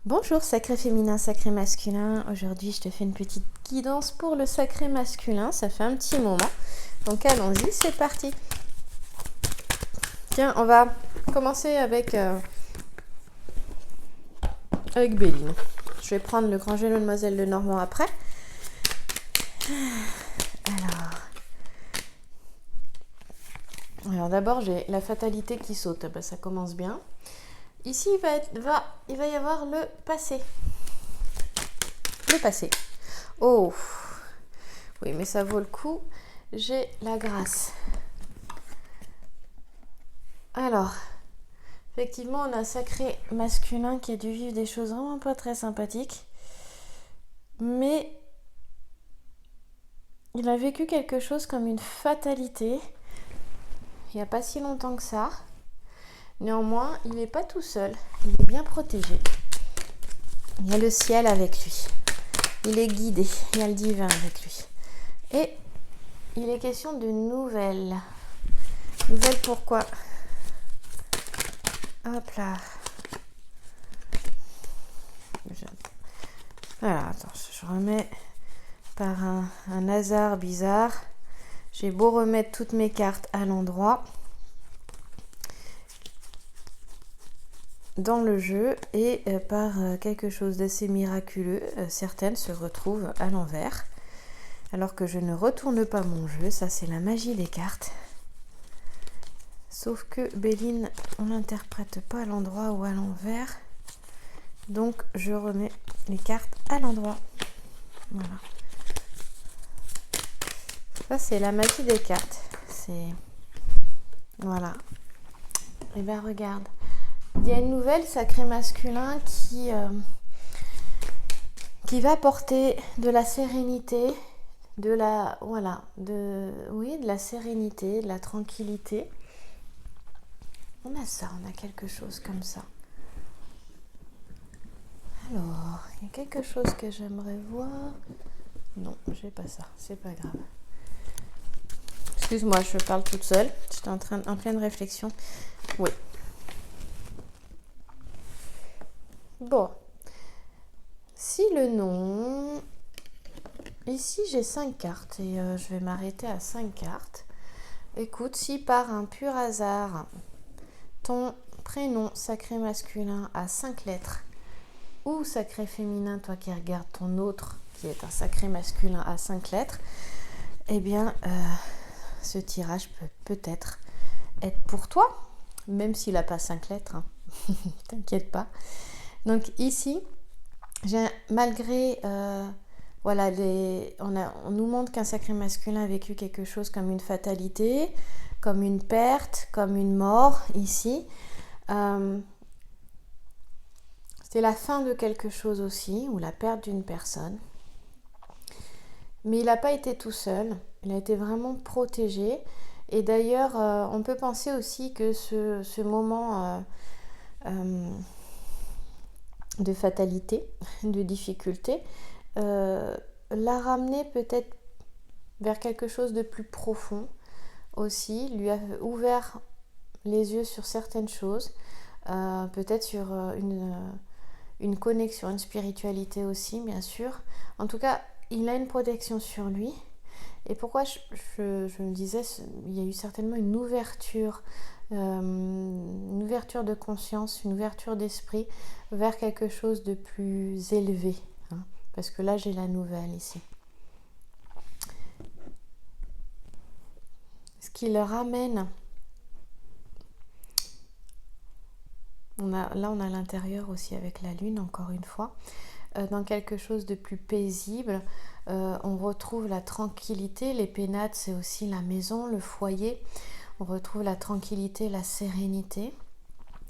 Bonjour sacré féminin, sacré masculin. Aujourd'hui je te fais une petite guidance pour le sacré masculin. Ça fait un petit moment. Donc allons-y, c'est parti. Tiens, on va commencer avec Béline. Je vais prendre le grand jeu de Mademoiselle Lenormand après. Alors d'abord j'ai la fatalité qui saute. Ben, ça commence bien. Ici il va y avoir le passé. Le passé. Oh, oui, mais ça vaut le coup. J'ai la grâce. Alors, effectivement, on a un sacré masculin qui a dû vivre des choses vraiment pas très sympathiques. Mais il a vécu quelque chose comme une fatalité il n'y a pas si longtemps que ça. Néanmoins, il n'est pas tout seul. Il est bien protégé. Il y a le ciel avec lui. Il est guidé. Il y a le divin avec lui. Et il est question de nouvelles. Nouvelles pourquoi ? Hop là. Voilà, attends, je remets par un hasard bizarre. J'ai beau remettre toutes mes cartes à l'endroit dans le jeu et par quelque chose d'assez miraculeux, certaines se retrouvent à l'envers. Alors que je ne retourne pas mon jeu, ça c'est la magie des cartes. Sauf que Béline, on l'interprète pas à l'endroit ou à l'envers. Donc je remets les cartes à l'endroit. Voilà. Ça c'est la magie des cartes. C'est... Voilà. Et bien regarde. Il y a une nouvelle sacré masculin qui va apporter de la sérénité, de la sérénité, de la tranquillité. On a ça, on a quelque chose comme ça. Alors, il y a quelque chose que j'aimerais voir. Non, j'ai pas ça, c'est pas grave. Excuse-moi, je parle toute seule. J'étais en pleine réflexion. Oui. Bon. Si le nom... Ici, j'ai 5 cartes et je vais m'arrêter à 5 cartes. Écoute, si par un pur hasard, ton prénom sacré masculin a 5 lettres ou sacré féminin, toi qui regardes ton autre qui est un sacré masculin à 5 lettres, eh bien, ce tirage peut peut-être être pour toi, même s'il n'a pas 5 lettres. Hein. T'inquiète pas. Donc ici, malgré... on nous montre qu'un sacré masculin a vécu quelque chose comme une fatalité, comme une perte, comme une mort ici. C'était la fin de quelque chose aussi, ou la perte d'une personne. Mais il n'a pas été tout seul, il a été vraiment protégé. Et d'ailleurs, on peut penser aussi que ce moment de fatalité, de difficulté, l'a ramené peut-être vers quelque chose de plus profond aussi, lui a ouvert les yeux sur certaines choses, peut-être sur une connexion, une spiritualité aussi, bien sûr. En tout cas, il a une protection sur lui. Et pourquoi je me disais, il y a eu certainement une ouverture de conscience, une ouverture d'esprit vers quelque chose de plus élevé. Hein, parce que là, j'ai la nouvelle ici. Ce qui le ramène... on a l'intérieur aussi avec la lune, encore une fois. Dans quelque chose de plus paisible, on retrouve la tranquillité. Les pénates, c'est aussi la maison, le foyer. On retrouve la tranquillité, la sérénité.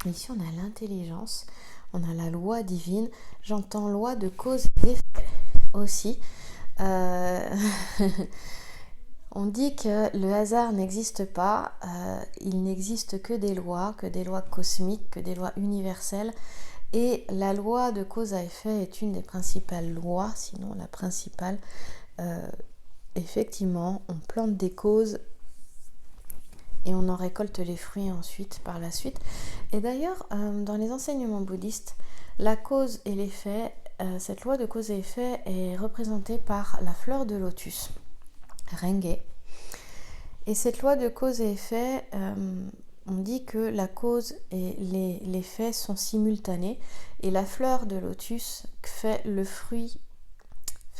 Ici, on a l'intelligence, on a la loi divine. J'entends loi de cause et d'effet aussi. On dit que le hasard n'existe pas, il n'existe que des lois cosmiques, que des lois universelles. Et la loi de cause à effet est une des principales lois, sinon la principale. Effectivement, on plante des causes et on en récolte les fruits ensuite, par la suite. Et d'ailleurs, dans les enseignements bouddhistes, la cause et l'effet, cette loi de cause et effet est représentée par la fleur de lotus, Renge. Et cette loi de cause et effet, on dit que la cause et l'effet sont simultanés, et la fleur de lotus fait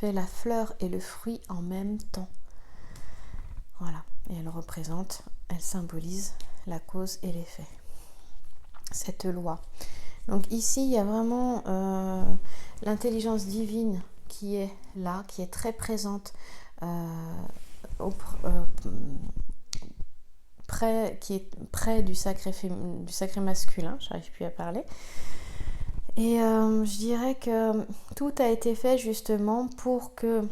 la fleur et le fruit en même temps. Voilà, et elle symbolise la cause et l'effet, cette loi. Donc ici, il y a vraiment l'intelligence divine qui est là, qui est très présente, qui est près du sacré masculin, j'arrive plus à parler. Et je dirais que tout a été fait justement pour que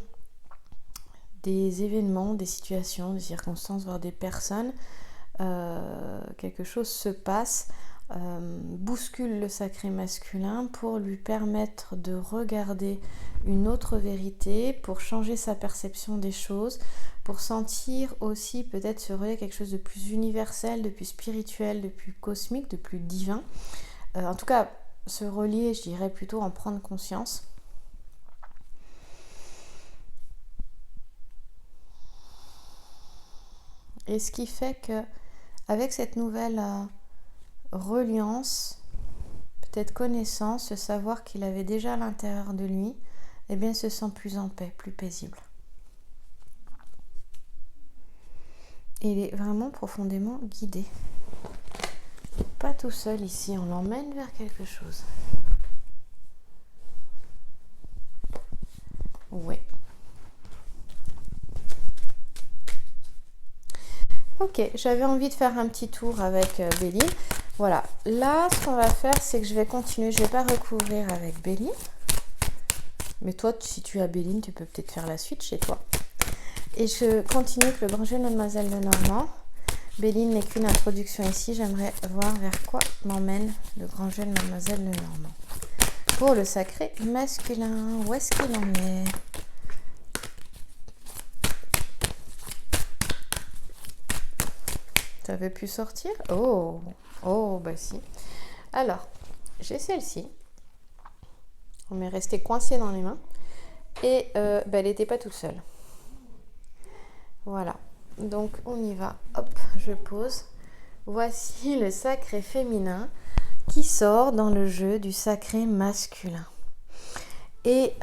des événements, des situations, des circonstances, voire des personnes, quelque chose se passe, bouscule le sacré masculin pour lui permettre de regarder une autre vérité, pour changer sa perception des choses, pour sentir aussi peut-être se relier quelque chose de plus universel, de plus spirituel, de plus cosmique, de plus divin. En tout cas, se relier, je dirais plutôt en prendre conscience. Et ce qui fait que avec cette nouvelle reliance, peut-être connaissance, ce savoir qu'il avait déjà à l'intérieur de lui, eh bien, se sent plus en paix, plus paisible. Et il est vraiment profondément guidé. Pas tout seul ici, on l'emmène vers quelque chose. Oui. Ok, j'avais envie de faire un petit tour avec Béline. Voilà, là, ce qu'on va faire, c'est que je vais continuer. Je ne vais pas recouvrir avec Béline. Mais toi, si tu as Béline, tu peux peut-être faire la suite chez toi. Et je continue avec le grand jeu de Mademoiselle Lenormand. Béline n'est qu'une introduction ici. J'aimerais voir vers quoi m'emmène le grand jeu de Mademoiselle Lenormand. Pour le sacré masculin, où est-ce qu'il en est ? Ça avait pu sortir ? Oh, bah si. Alors, j'ai celle-ci. On m'est resté coincée dans les mains. Et elle n'était pas toute seule. Voilà. Donc, on y va. Hop, je pose. Voici le sacré féminin qui sort dans le jeu du sacré masculin. Et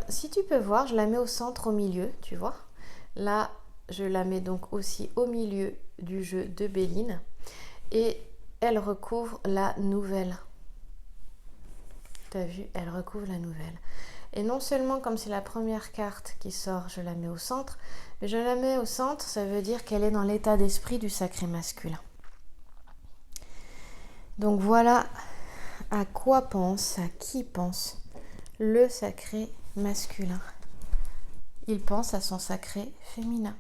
si tu peux voir, je la mets au centre, au milieu, tu vois. Là, je la mets donc aussi au milieu du jeu de Béline. Et elle recouvre la nouvelle. Tu as vu, elle recouvre la nouvelle. Et non seulement comme c'est la première carte qui sort, je la mets au centre, mais je la mets au centre, ça veut dire qu'elle est dans l'état d'esprit du sacré masculin. Donc voilà à qui pense le sacré masculin. Il pense à son sacré féminin.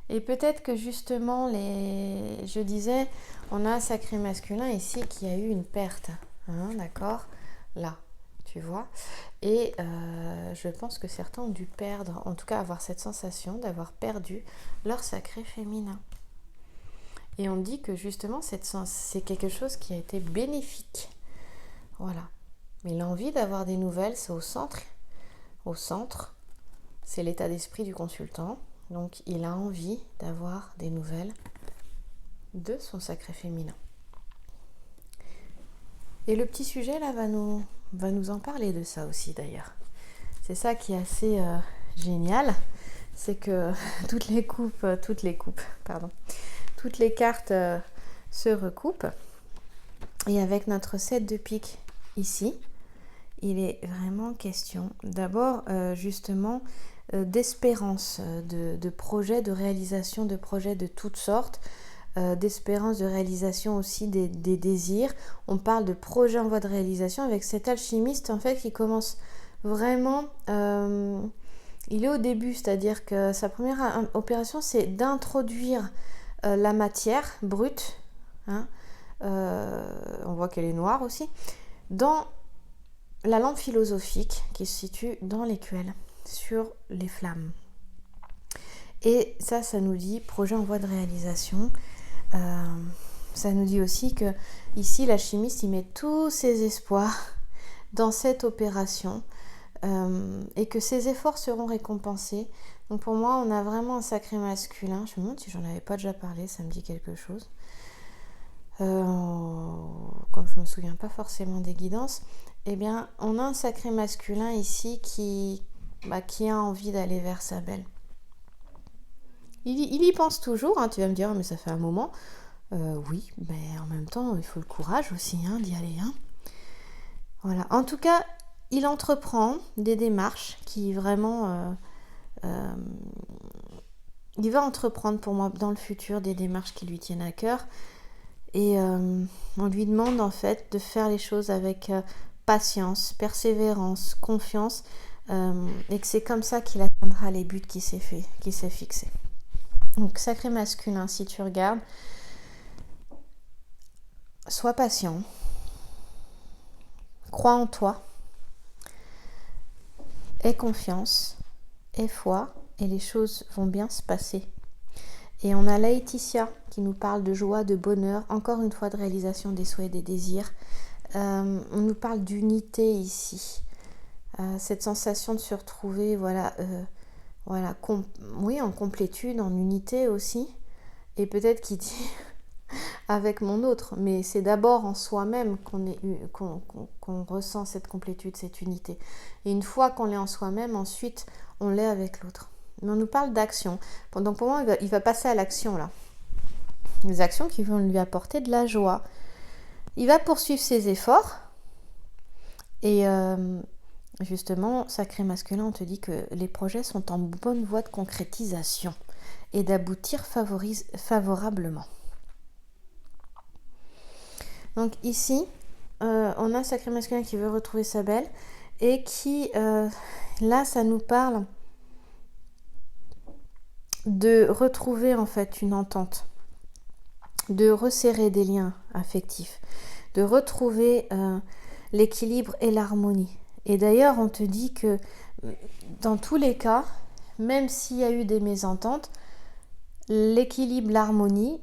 Et peut-être que justement, je disais, on a un sacré masculin ici qui a eu une perte. Hein, d'accord ? Là, tu vois. Et je pense que certains ont dû perdre, en tout cas avoir cette sensation d'avoir perdu leur sacré féminin. Et on dit que justement, c'est quelque chose qui a été bénéfique. Voilà. Mais l'envie d'avoir des nouvelles, c'est au centre. Au centre, c'est l'état d'esprit du consultant. Donc, il a envie d'avoir des nouvelles de son sacré féminin. Et le petit sujet, là, va nous en parler de ça aussi, d'ailleurs. C'est ça qui est assez génial. C'est que toutes les cartes se recoupent. Et avec notre 7 de pique ici, il est vraiment question d'abord justement d'espérance, de projets, de réalisation de projets de toutes sortes, d'espérance, de réalisation aussi des désirs. On parle de projets en voie de réalisation avec cet alchimiste en fait qui commence vraiment... il est au début, c'est-à-dire que sa première opération c'est d'introduire la matière brute, hein, on voit qu'elle est noire aussi, dans la lampe philosophique qui se situe dans l'écuelle, sur les flammes. Et ça nous dit projet en voie de réalisation. Ça nous dit aussi que ici, l'alchimiste, il met tous ses espoirs dans cette opération et que ses efforts seront récompensés. Donc pour moi, on a vraiment un sacré masculin. Je me demande si j'en avais pas déjà parlé, ça me dit quelque chose. Comme je me souviens pas forcément des guidances, eh bien, on a un sacré masculin ici qui a envie d'aller vers sa belle. Il y pense toujours, hein, tu vas me dire, mais ça fait un moment. Oui, mais en même temps, il faut le courage aussi d'y aller. Voilà. En tout cas, il entreprend des démarches qui vraiment... il va entreprendre pour moi dans le futur des démarches qui lui tiennent à cœur. Et on lui demande en fait de faire les choses avec patience, persévérance, confiance. Et que c'est comme ça qu'il atteindra les buts qu'il s'est fixés. Donc sacré masculin, si tu regardes, sois patient, crois en toi, aie confiance, aie foi et les choses vont bien se passer. Et on a Laetitia qui nous parle de joie, de bonheur, encore une fois de réalisation des souhaits et des désirs. On nous parle d'unité ici. Cette sensation de se retrouver en complétude, en unité aussi. Et peut-être qu'il dit avec mon autre, mais c'est d'abord en soi-même qu'on ressent cette complétude, cette unité. Et une fois qu'on l'est en soi-même, ensuite on l'est avec l'autre. Mais on nous parle d'action. Donc pour moi, il va passer à l'action là. Des actions qui vont lui apporter de la joie. Il va poursuivre ses efforts. Et justement, sacré masculin, on te dit que les projets sont en bonne voie de concrétisation et d'aboutir favorablement. Donc ici, on a un sacré masculin qui veut retrouver sa belle et qui, là, ça nous parle de retrouver en fait une entente, de resserrer des liens affectifs, de retrouver l'équilibre et l'harmonie. Et d'ailleurs, on te dit que dans tous les cas, même s'il y a eu des mésententes, l'équilibre, l'harmonie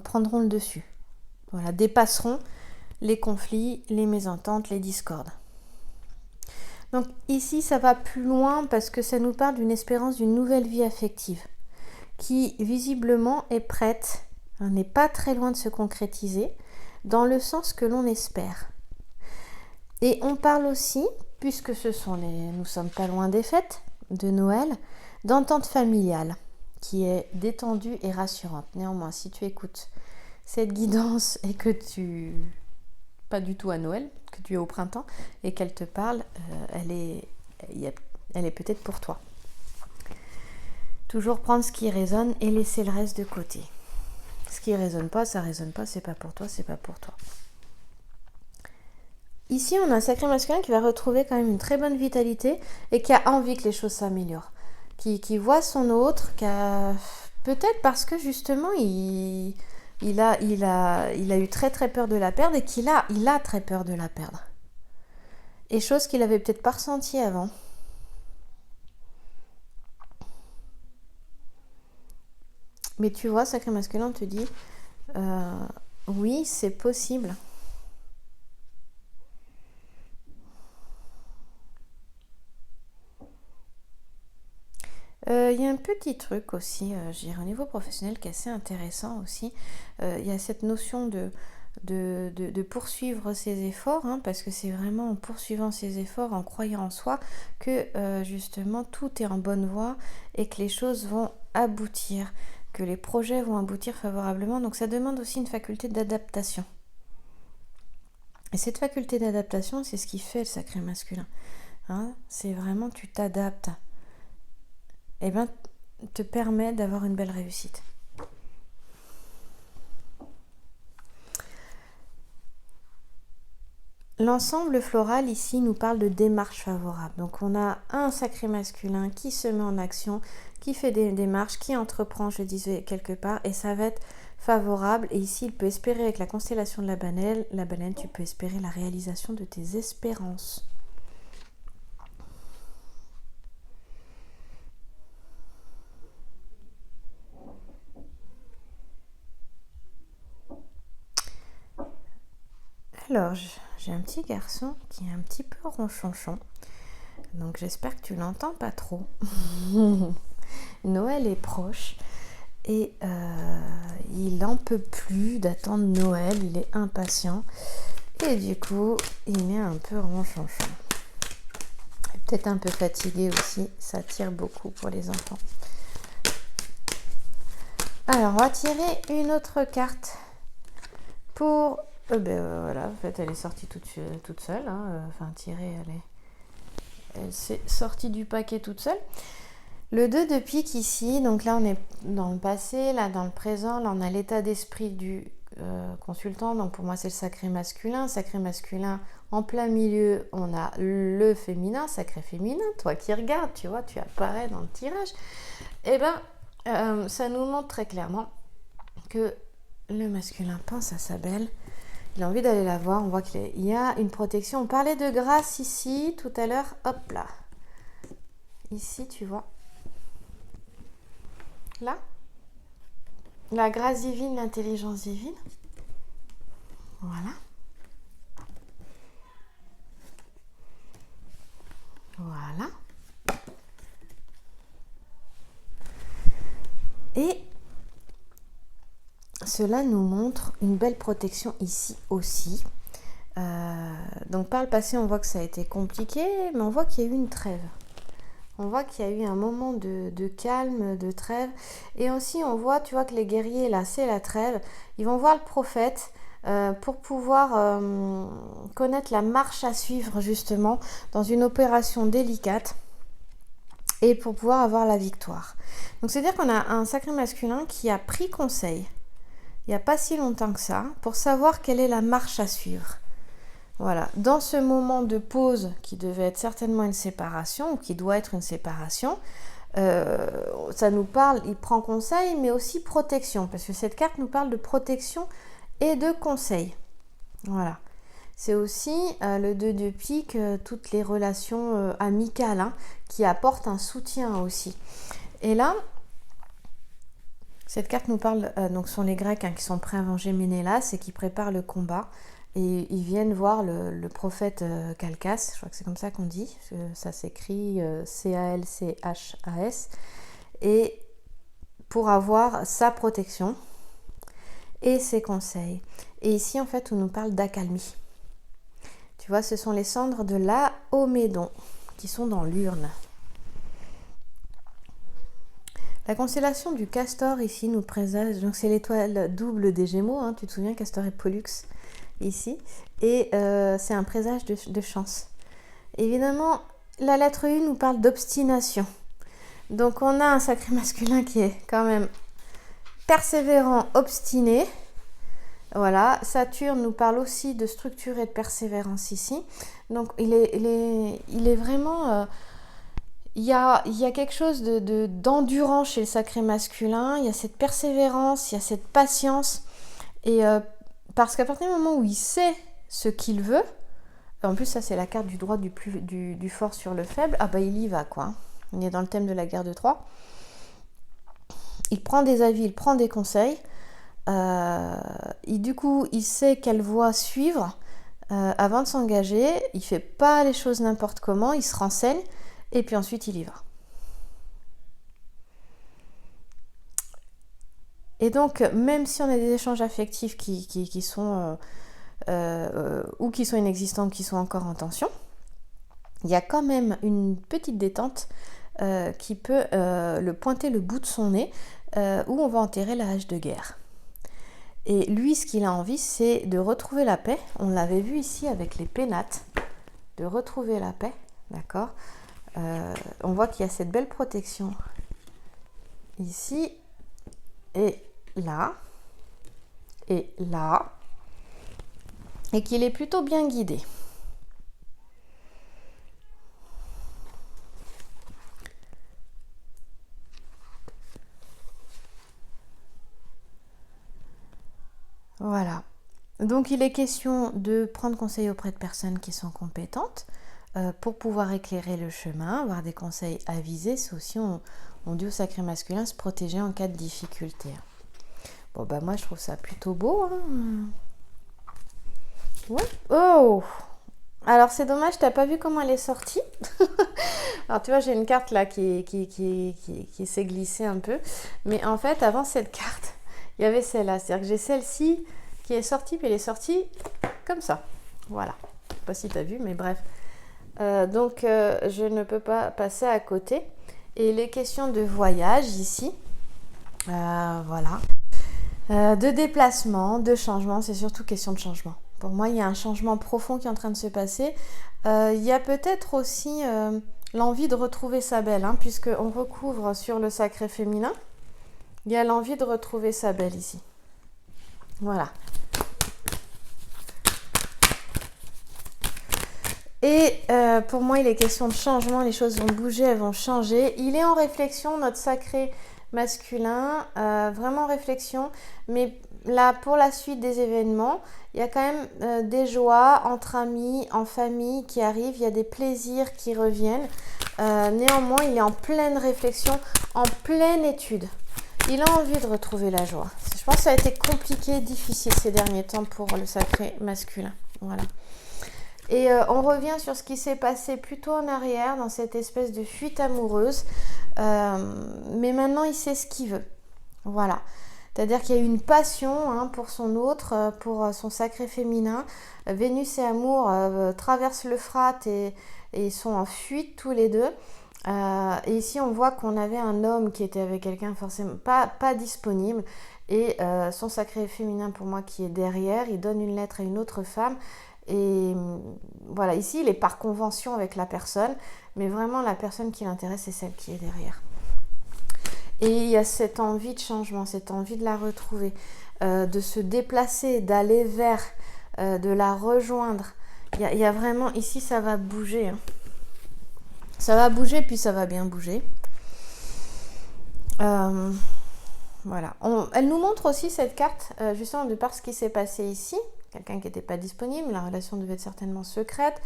prendront le dessus. Voilà, dépasseront les conflits, les mésententes, les discordes. Donc ici, ça va plus loin parce que ça nous parle d'une espérance d'une nouvelle vie affective qui visiblement est prête, n'est pas très loin de se concrétiser, dans le sens que l'on espère. Et on parle aussi, puisque nous sommes pas loin des fêtes de Noël, d'entente familiale qui est détendue et rassurante. Néanmoins, si tu écoutes cette guidance et que pas du tout à Noël, que tu es au printemps et qu'elle te parle, elle est peut-être pour toi. Toujours prendre ce qui résonne et laisser le reste de côté. Ce qui résonne pas, ça résonne pas, c'est pas pour toi, c'est pas pour toi. Ici, on a un sacré masculin qui va retrouver quand même une très bonne vitalité et qui a envie que les choses s'améliorent. Qui voit son autre, peut-être parce que justement, il a eu très très peur de la perdre et il a très peur de la perdre. Et chose qu'il avait peut-être pas ressentie avant. Mais tu vois, sacré masculin te dit, oui, c'est possible. Il y a un petit truc aussi, je dirais au niveau professionnel, qui est assez intéressant aussi. Il y a cette notion de poursuivre ses efforts, parce que c'est vraiment en poursuivant ses efforts, en croyant en soi, que justement tout est en bonne voie et que les choses vont aboutir, que les projets vont aboutir favorablement. Donc ça demande aussi une faculté d'adaptation. Et cette faculté d'adaptation, c'est ce qui fait le sacré masculin. C'est vraiment, tu t'adaptes. Eh bien, te permet d'avoir une belle réussite. L'ensemble floral ici nous parle de démarche favorable. Donc on a un sacré masculin qui se met en action, qui fait des démarches, qui entreprend, je disais quelque part, et ça va être favorable. Et ici, il peut espérer avec la constellation de la baleine, tu peux espérer la réalisation de tes espérances. Alors, j'ai un petit garçon qui est un petit peu ronchonchon. Donc j'espère que tu l'entends pas trop. Noël est proche et il n'en peut plus d'attendre Noël. Il est impatient. Et du coup, il est un peu ronchonchon. Peut-être un peu fatigué aussi. Ça tire beaucoup pour les enfants. Alors, on va tirer une autre carte pour... voilà, en fait, elle est sortie toute seule. Hein. Enfin, tirée, elle s'est sortie du paquet toute seule. Le 2 de pique ici, donc là, on est dans le passé, là, dans le présent. Là, on a l'état d'esprit du consultant. Donc, pour moi, c'est le sacré masculin. Sacré masculin, en plein milieu, on a le féminin, sacré féminin. Toi qui regardes, tu vois, tu apparais dans le tirage. Eh bien... ça nous montre très clairement que le masculin pense à sa belle. Il a envie d'aller la voir. On voit qu'il y a une protection. On parlait de grâce ici tout à l'heure. Hop là. Ici, tu vois. Là. La grâce divine, l'intelligence divine. Voilà. Voilà. Et cela nous montre une belle protection ici aussi. Donc par le passé, on voit que ça a été compliqué, mais on voit qu'il y a eu une trêve. On voit qu'il y a eu un moment de calme, de trêve. Et aussi, on voit, tu vois, que les guerriers, là, c'est la trêve. Ils vont voir le prophète pour pouvoir connaître la marche à suivre, justement, dans une opération délicate. Et pour pouvoir avoir la victoire. Donc, c'est-à-dire qu'on a un sacré masculin qui a pris conseil, il n'y a pas si longtemps que ça, pour savoir quelle est la marche à suivre. Voilà, dans ce moment de pause qui devait être certainement une séparation, ou qui doit être une séparation, ça nous parle, il prend conseil, mais aussi protection, parce que cette carte nous parle de protection et de conseil. Voilà. C'est aussi le 2 de pique, toutes les relations amicales, hein, qui apportent un soutien aussi. Et là, cette carte nous parle, donc ce sont les Grecs, hein, qui sont prêts à venger Ménélas et qui préparent le combat. Et ils viennent voir le prophète Calchas, je crois que c'est comme ça qu'on dit, ça s'écrit Calchas, et pour avoir sa protection et ses conseils. Et ici, en fait, on nous parle d'accalmie. Tu vois, ce sont les cendres de Laomédon qui sont dans l'urne. La constellation du Castor ici nous présage, donc c'est l'étoile double des Gémeaux, hein, tu te souviens, Castor et Pollux ici, et c'est un présage de chance. Évidemment, la lettre U nous parle d'obstination. Donc on a un sacré masculin qui est quand même persévérant, obstiné. Voilà, Saturne nous parle aussi de structure et de persévérance ici. Donc il est vraiment... il y a quelque chose d'endurant chez le sacré masculin. Il y a cette persévérance, il y a cette patience. Et parce qu'à partir du moment où il sait ce qu'il veut, en plus ça c'est la carte du droit du fort sur le faible, ah bah il y va quoi. On est dans le thème de la guerre de Troie. Il prend des avis, il prend des conseils. Du coup, il sait quelle voie suivre avant de s'engager. Il fait pas les choses n'importe comment, il se renseigne et puis ensuite il y va. Et donc, même si on a des échanges affectifs qui sont ou qui sont inexistants, ou qui sont encore en tension, il y a quand même une petite détente qui peut le pointer le bout de son nez où on va enterrer la hache de guerre. Et lui, ce qu'il a envie, c'est de retrouver la paix. On l'avait vu ici avec les pénates, de retrouver la paix, d'accord. On voit qu'il y a cette belle protection ici et là, et qu'il est plutôt bien guidé. Voilà. Donc il est question de prendre conseil auprès de personnes qui sont compétentes pour pouvoir éclairer le chemin, avoir des conseils avisés. C'est aussi, on dit au sacré masculin, se protéger en cas de difficulté. Bon bah moi je trouve ça plutôt beau, hein. Ouais. Oh! Alors c'est dommage, t'as pas vu comment elle est sortie. Alors tu vois, j'ai une carte là qui s'est glissée un peu. Mais en fait, avant cette carte, il y avait celle-là. C'est-à-dire que j'ai celle-ci qui est sortie, puis elle est sortie comme ça. Voilà. Je sais pas si t'as vu, mais bref. Donc je ne peux pas passer à côté. Et les questions de voyage ici, voilà. De déplacement, de changement, c'est surtout question de changement. Pour moi, il y a un changement profond qui est en train de se passer. Il y a peut-être aussi l'envie de retrouver sa belle, hein, puisqu'on recouvre sur le sacré féminin. Il y a l'envie de retrouver sa belle ici. Voilà. Et pour moi, il est question de changement. Les choses vont bouger, elles vont changer. Il est en réflexion, notre sacré masculin, vraiment en réflexion. Mais là, pour la suite des événements, il y a quand même des joies entre amis, en famille qui arrivent. Il y a des plaisirs qui reviennent. Néanmoins, il est en pleine réflexion, en pleine étude. Il a envie de retrouver la joie. Je pense que ça a été compliqué, difficile ces derniers temps pour le sacré masculin. Voilà. Et on revient sur ce qui s'est passé plutôt en arrière, dans cette espèce de fuite amoureuse. Mais maintenant, il sait ce qu'il veut. Voilà. C'est-à-dire qu'il y a eu une passion, hein, pour son autre, pour son sacré féminin. Vénus et Amour traversent l'Euphrate et ils sont en fuite tous les deux. Et ici, on voit qu'on avait un homme qui était avec quelqu'un forcément pas disponible. Et son sacré féminin, pour moi, qui est derrière, il donne une lettre à une autre femme. Et voilà, ici, il est par convention avec la personne, mais vraiment, la personne qui l'intéresse, c'est celle qui est derrière. Et il y a cette envie de changement, cette envie de la retrouver, de se déplacer, d'aller vers, de la rejoindre. Il y a vraiment, ici, ça va bouger. Hein. Ça va bouger, puis ça va bien bouger. Voilà. Elle nous montre aussi cette carte, justement, de par ce qui s'est passé ici. Quelqu'un qui n'était pas disponible, la relation devait être certainement secrète,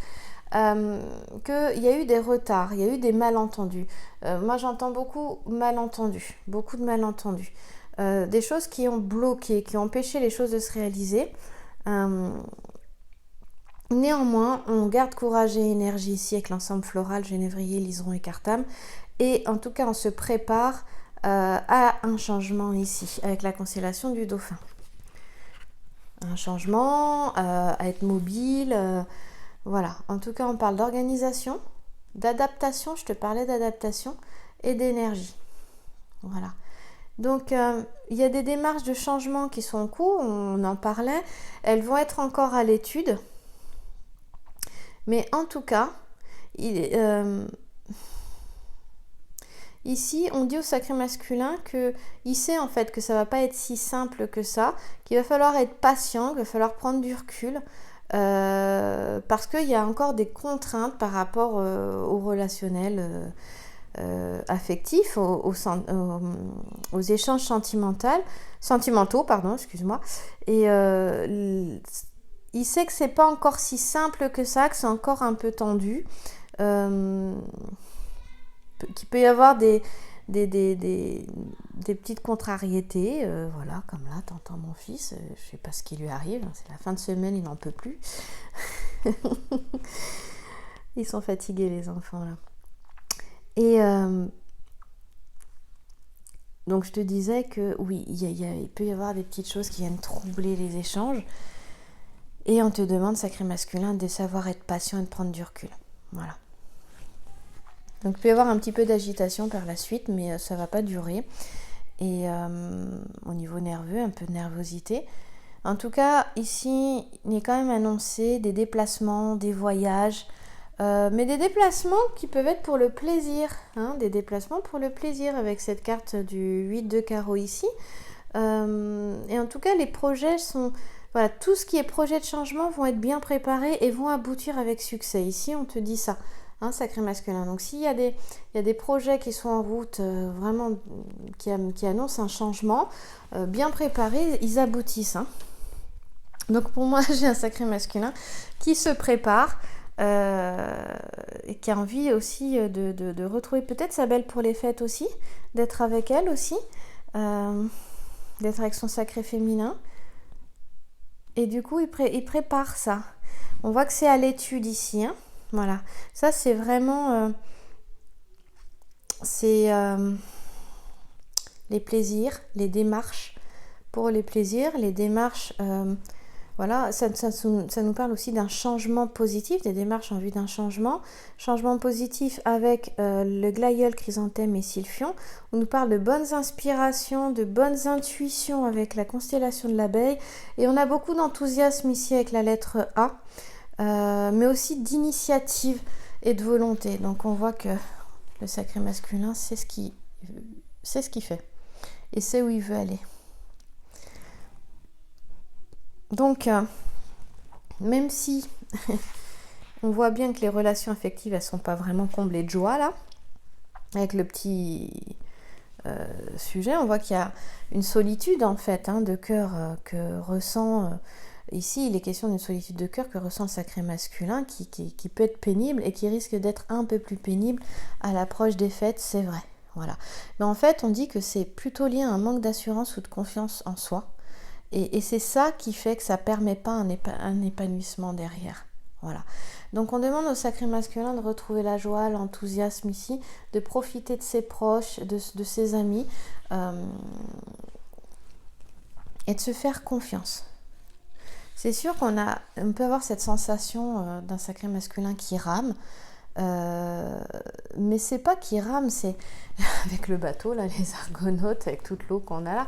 qu'il y a eu des retards, il y a eu des malentendus. Moi, j'entends beaucoup de malentendus, des choses qui ont bloqué, qui ont empêché les choses de se réaliser. Néanmoins, on garde courage et énergie ici avec l'ensemble floral, genévrier, liseron et cartame. Et en tout cas, on se prépare à un changement ici, avec la constellation du dauphin. Un changement, à être mobile, voilà. En tout cas, on parle d'organisation, d'adaptation, je te parlais d'adaptation, et d'énergie. Voilà. Donc, il y a des démarches de changement qui sont en cours, on en parlait, elles vont être encore à l'étude. Mais en tout cas, ici, on dit au sacré masculin qu'il sait en fait que ça ne va pas être si simple que ça, qu'il va falloir être patient, qu'il va falloir prendre du recul, parce qu'il y a encore des contraintes par rapport au relationnel affectif, aux échanges sentimentaux, excuse-moi. Et il sait que c'est pas encore si simple que ça, que c'est encore un peu tendu. Qu'il peut y avoir des petites contrariétés, voilà, comme là, t'entends mon fils, je sais pas ce qui lui arrive, c'est la fin de semaine, il n'en peut plus. Ils sont fatigués, les enfants, là. Et donc, je te disais que, oui, il peut y avoir des petites choses qui viennent troubler les échanges, et on te demande, sacré masculin, de savoir être patient et de prendre du recul. Voilà. Donc il peut y avoir un petit peu d'agitation par la suite, mais ça ne va pas durer. Et au niveau nerveux, un peu de nervosité. En tout cas, ici, il est quand même annoncé des déplacements, des voyages, mais des déplacements qui peuvent être pour le plaisir. Hein, des déplacements pour le plaisir avec cette carte du 8 de carreau ici. Et en tout cas, les projets sont... Voilà, tout ce qui est projet de changement vont être bien préparés et vont aboutir avec succès. Ici, on te dit ça. Hein, sacré masculin. Donc s'il y a des projets qui sont en route, vraiment qui annoncent un changement, bien préparés, ils aboutissent. Hein. Donc pour moi, j'ai un sacré masculin qui se prépare et qui a envie aussi de retrouver peut-être sa belle pour les fêtes aussi, d'être avec elle aussi, d'être avec son sacré féminin. Et du coup, il prépare ça. On voit que c'est à l'étude ici. Hein. Voilà. Ça, c'est vraiment... les plaisirs, les démarches pour les plaisirs, les démarches... voilà, ça nous parle aussi d'un changement positif, des démarches en vue d'un changement. Changement positif avec le glaïeul, chrysanthème et sylphion. On nous parle de bonnes inspirations, de bonnes intuitions avec la constellation de l'abeille. Et on a beaucoup d'enthousiasme ici avec la lettre A, mais aussi d'initiative et de volonté. Donc on voit que le sacré masculin, c'est ce qu'il fait. Et c'est où il veut aller. Donc, même si on voit bien que les relations affectives, elles ne sont pas vraiment comblées de joie, là, avec le petit sujet, on voit qu'il y a une solitude, en fait, de cœur que ressent... ici, il est question d'une solitude de cœur que ressent le sacré masculin, qui peut être pénible et qui risque d'être un peu plus pénible à l'approche des fêtes, c'est vrai. Voilà. Mais en fait, on dit que c'est plutôt lié à un manque d'assurance ou de confiance en soi. Et c'est ça qui fait que ça ne permet pas un épanouissement derrière. Voilà. Donc on demande au sacré masculin de retrouver la joie, l'enthousiasme ici, de profiter de ses proches, de ses amis, et de se faire confiance. C'est sûr qu'on peut avoir cette sensation d'un sacré masculin qui rame, mais c'est pas qui rame, c'est avec le bateau, là, les argonautes, avec toute l'eau qu'on a là.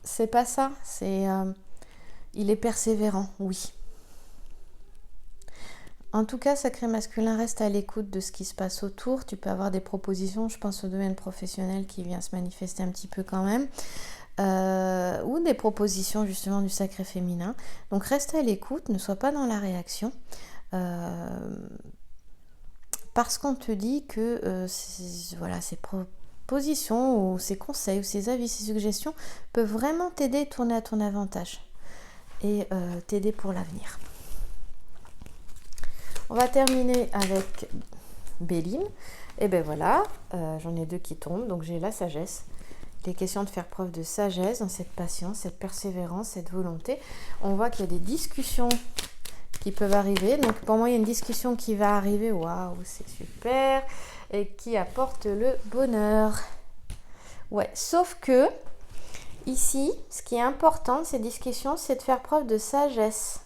C'est pas ça, il est persévérant, oui. En tout cas, sacré masculin, reste à l'écoute de ce qui se passe autour. Tu peux avoir des propositions, je pense au domaine professionnel qui vient se manifester un petit peu quand même, ou des propositions justement du sacré féminin. Donc reste à l'écoute, ne sois pas dans la réaction, parce qu'on te dit que ces propositions ou ces conseils ou ces avis, ces suggestions peuvent vraiment t'aider et tourner à ton avantage et t'aider pour l'avenir. On va terminer avec Béline. Et ben voilà, j'en ai 2 qui tombent, donc j'ai la sagesse. Il est question de faire preuve de sagesse dans cette patience, cette persévérance, cette volonté. On voit qu'il y a des discussions qui peuvent arriver. Donc pour moi, il y a une discussion qui va arriver. Waouh, c'est super. Et qui apporte le bonheur. Ouais, sauf que ici, ce qui est important de ces discussions, c'est de faire preuve de sagesse.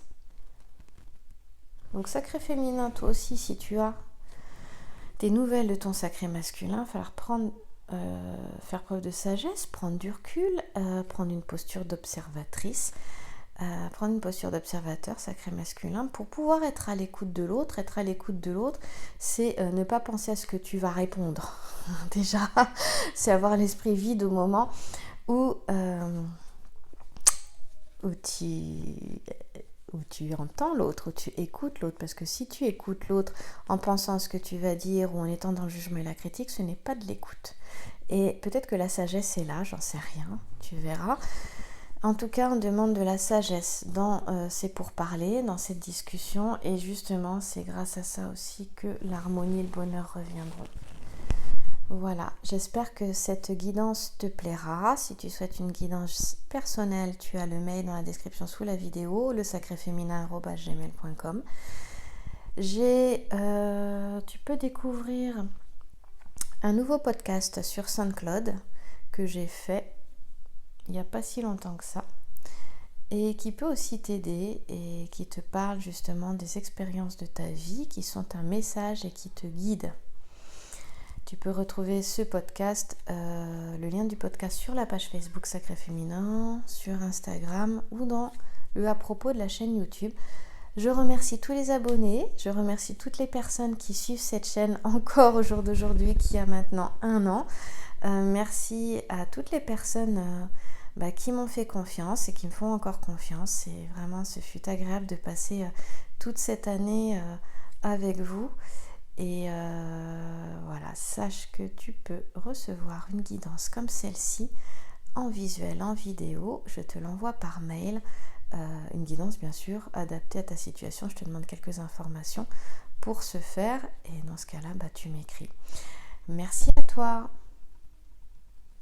Donc sacré féminin, toi aussi, si tu as des nouvelles de ton sacré masculin, il va falloir faire preuve de sagesse, prendre du recul, prendre une posture d'observatrice, prendre une posture d'observateur sacré masculin pour pouvoir être à l'écoute de l'autre. Être à l'écoute de l'autre, c'est ne pas penser à ce que tu vas répondre. Déjà, c'est avoir l'esprit vide au moment où tu entends l'autre, où tu écoutes l'autre. Parce que si tu écoutes l'autre en pensant à ce que tu vas dire ou en étant dans le jugement et la critique, ce n'est pas de l'écoute. Et peut-être que la sagesse est là, j'en sais rien, tu verras. En tout cas, on demande de la sagesse dans ces pourparlers, dans cette discussion. Et justement, c'est grâce à ça aussi que l'harmonie et le bonheur reviendront. Voilà, j'espère que cette guidance te plaira. Si tu souhaites une guidance personnelle, tu as le mail dans la description sous la vidéo, lesacréféminin@gmail.com. Tu peux découvrir un nouveau podcast sur SoundCloud que j'ai fait il n'y a pas si longtemps que ça et qui peut aussi t'aider et qui te parle justement des expériences de ta vie qui sont un message et qui te guident. Tu peux retrouver ce podcast, le lien du podcast sur la page Facebook Sacré Féminin, sur Instagram ou dans le à propos de la chaîne YouTube. Je remercie tous les abonnés, je remercie toutes les personnes qui suivent cette chaîne encore au jour d'aujourd'hui, qui a maintenant 1 an. Merci à toutes les personnes qui m'ont fait confiance et qui me font encore confiance. Et vraiment, ce fut agréable de passer toute cette année avec vous. Et voilà, sache que tu peux recevoir une guidance comme celle-ci en visuel, en vidéo. Je te l'envoie par mail. Une guidance bien sûr adaptée à ta situation. Je te demande quelques informations pour ce faire. Et dans ce cas-là, tu m'écris. Merci à toi.